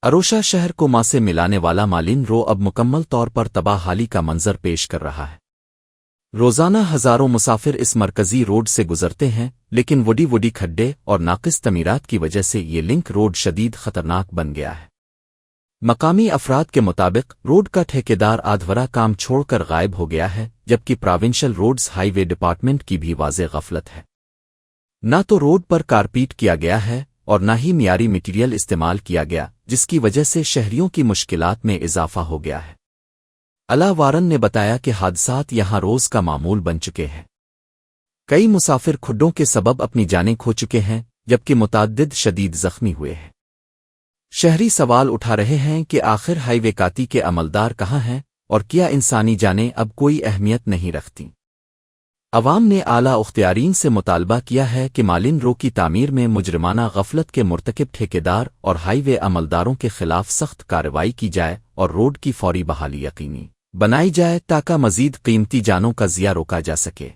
اروشا شہر کو ماں سے ملانے والا مالین رو اب مکمل طور پر تباہ حالی کا منظر پیش کر رہا ہے۔ روزانہ ہزاروں مسافر اس مرکزی روڈ سے گزرتے ہیں، لیکن وڈی کھڈے اور ناقص تعمیرات کی وجہ سے یہ لنک روڈ شدید خطرناک بن گیا ہے۔ مقامی افراد کے مطابق روڈ کا ٹھیکیدار آدھورا کام چھوڑ کر غائب ہو گیا ہے، جبکہ پراونشل روڈز ہائی وے ڈپارٹمنٹ کی بھی واضح غفلت ہے۔ نہ تو روڈ پر کارپیٹ کیا گیا ہے اور نہ ہی معیاری مٹیریل استعمال کیا گیا، جس کی وجہ سے شہریوں کی مشکلات میں اضافہ ہو گیا ہے۔ اعلیٰ وارن نے بتایا کہ حادثات یہاں روز کا معمول بن چکے ہیں۔ کئی مسافر کھڈوں کے سبب اپنی جانیں کھو چکے ہیں، جبکہ متعدد شدید زخمی ہوئے ہیں۔ شہری سوال اٹھا رہے ہیں کہ آخر ہائی وے کاتی کے عملدار کہاں ہیں اور کیا انسانی جانیں اب کوئی اہمیت نہیں رکھتی؟ عوام نے اعلیٰ اختیارین سے مطالبہ کیا ہے کہ مالین رو کی تعمیر میں مجرمانہ غفلت کے مرتکب ٹھیکیدار اور ہائی وے عملداروں کے خلاف سخت کارروائی کی جائے اور روڈ کی فوری بحالی یقینی بنائی جائے تاکہ مزید قیمتی جانوں کا ضیاع روکا جا سکے۔